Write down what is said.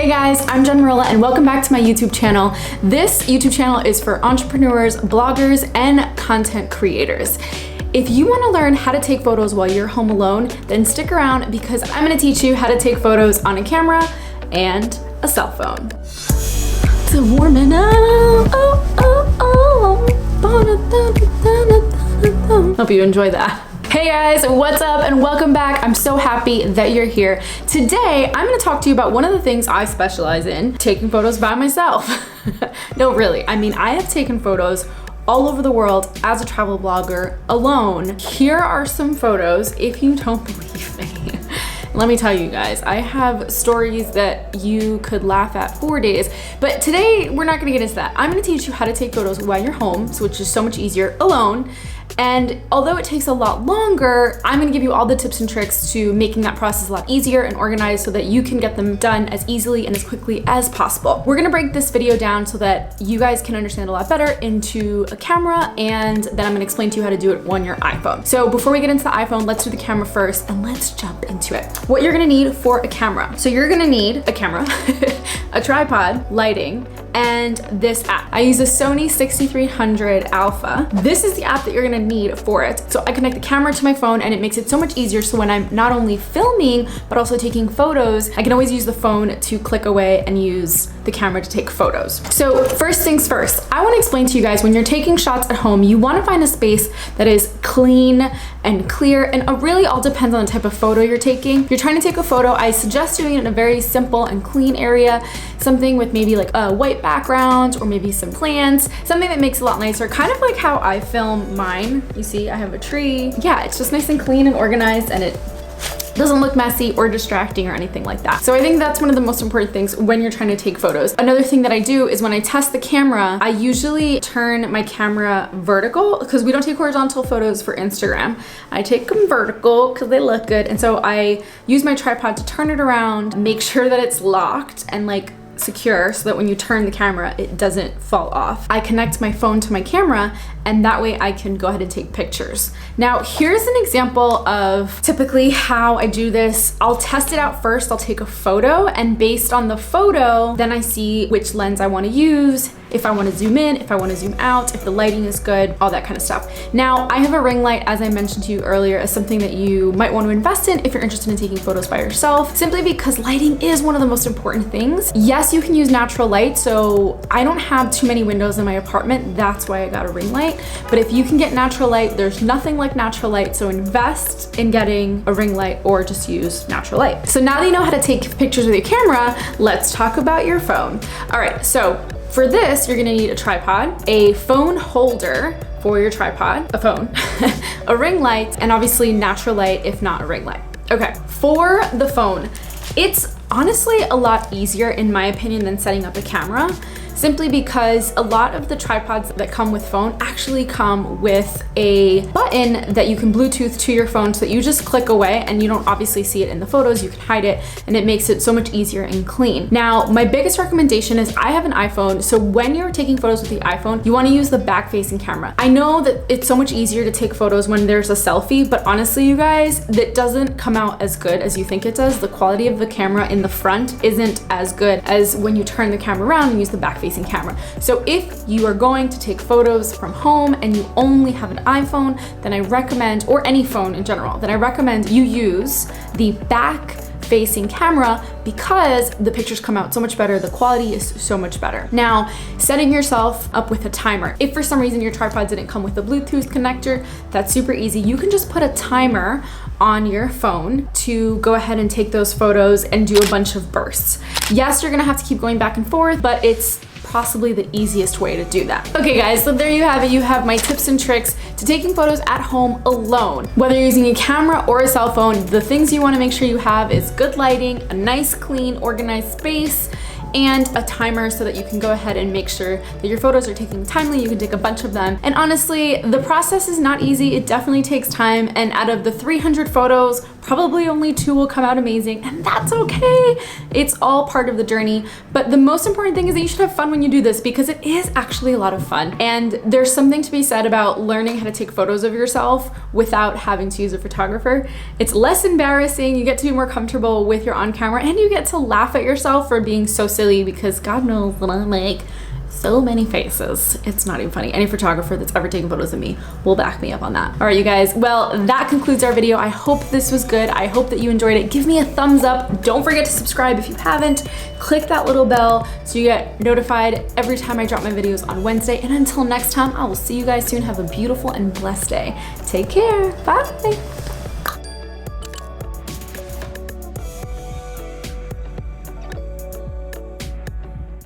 Hey guys, I'm Jen Marilla and welcome back to my YouTube channel. This YouTube channel is for entrepreneurs, bloggers, and content creators. If you want to learn how to take photos while you're home alone, then stick around because I'm going to teach you how to take photos on a camera and a cell phone. It's warming up. Hope you enjoy that. Hey guys, what's up and welcome back. I'm so happy that you're here. Today, I'm gonna talk to you about one of the things I specialize in, taking photos by myself. No, really, I mean, I have taken photos all over the world as a travel blogger alone. Here are some photos, if you don't believe me. Let me tell you guys, I have stories that you could laugh at for days, but today we're not gonna get into that. I'm gonna teach you how to take photos while you're home, which is so much easier alone. And although it takes a lot longer, I'm gonna give you all the tips and tricks to making that process a lot easier and organized so that you can get them done as easily and as quickly as possible. We're gonna break this video down so that you guys can understand a lot better into a camera, and then I'm gonna explain to you how to do it on your iPhone. So before we get into the iPhone, let's do the camera first and let's jump into it. What you're gonna need for a camera. So you're gonna need a camera, a tripod, lighting, and this app. I use a Sony 6300 Alpha. This is the app that you're gonna need for it. So I connect the camera to my phone and it makes it so much easier, so when I'm not only filming but also taking photos, I can always use the phone to click away and use the camera to take photos. So first things first, I want to explain to you guys, when you're taking shots at home, you want to find a space that is clean and clear, and it really all depends on the type of photo you're taking. If you're trying to take a photo, I suggest doing it in a very simple and clean area, something with maybe like a white background or maybe some plants, something that makes it a lot nicer, kind of like how I film mine. You see, I have a tree. Yeah, it's just nice and clean and organized, and it doesn't look messy or distracting or anything like that. So I think that's one of the most important things when you're trying to take photos. Another thing that I do is when I test the camera, I usually turn my camera vertical because we don't take horizontal photos for Instagram. I take them vertical because they look good. And so I use my tripod to turn it around, make sure that it's locked and like secure so that when you turn the camera, it doesn't fall off. I connect my phone to my camera and that way I can go ahead and take pictures. Now, here's an example of typically how I do this. I'll test it out first, I'll take a photo, and based on the photo, then I see which lens I wanna use, if I wanna zoom in, if I wanna zoom out, if the lighting is good, all that kind of stuff. Now, I have a ring light, as I mentioned to you earlier, as something that you might want to invest in if you're interested in taking photos by yourself, simply because lighting is one of the most important things. Yes, you can use natural light, so I don't have too many windows in my apartment, that's why I got a ring light. But if you can get natural light, there's nothing like natural light, so invest in getting a ring light or just use natural light. So now that you know how to take pictures with your camera, let's talk about your phone. All right, so for this, you're gonna need a tripod, a phone holder for your tripod, a phone, a ring light, and obviously natural light if not a ring light. Okay, for the phone, it's honestly a lot easier in my opinion than setting up a camera, simply because a lot of the tripods that come with phone actually come with a button that you can Bluetooth to your phone so that you just click away and you don't obviously see it in the photos, you can hide it, and it makes it so much easier and clean. Now, my biggest recommendation is I have an iPhone, so when you're taking photos with the iPhone, you wanna use the back-facing camera. I know that it's so much easier to take photos when there's a selfie, but honestly, you guys, that doesn't come out as good as you think it does. The quality of the camera in the front isn't as good as when you turn the camera around and use the back-facing camera. So if you are going to take photos from home and you only have an iPhone, then I recommend, or any phone in general, then I recommend you use the back facing camera because the pictures come out so much better, the quality is so much better. Now, setting yourself up with a timer. If for some reason your tripod didn't come with a Bluetooth connector, that's super easy. You can just put a timer on your phone to go ahead and take those photos and do a bunch of bursts. Yes, you're gonna have to keep going back and forth, but it's possibly the easiest way to do that. Okay guys, so there you have it. You have my tips and tricks to taking photos at home alone. Whether you're using a camera or a cell phone, the things you wanna make sure you have is good lighting, a nice, clean, organized space, and a timer so that you can go ahead and make sure that your photos are taken timely. You can take a bunch of them. And honestly, the process is not easy. It definitely takes time. And out of the 300 photos, probably only 2 will come out amazing, and that's okay. It's all part of the journey. But the most important thing is that you should have fun when you do this, because it is actually a lot of fun. And there's something to be said about learning how to take photos of yourself without having to use a photographer. It's less embarrassing, you get to be more comfortable with your on camera, and you get to laugh at yourself for being so silly, because God knows that I make so many faces. It's not even funny. Any photographer that's ever taken photos of me will back me up on that. All right, you guys. Well, that concludes our video. I hope this was good. I hope that you enjoyed it. Give me a thumbs up. Don't forget to subscribe if you haven't. Click that little bell so you get notified every time I drop my videos on Wednesday. And until next time, I will see you guys soon. Have a beautiful and blessed day. Take care. Bye.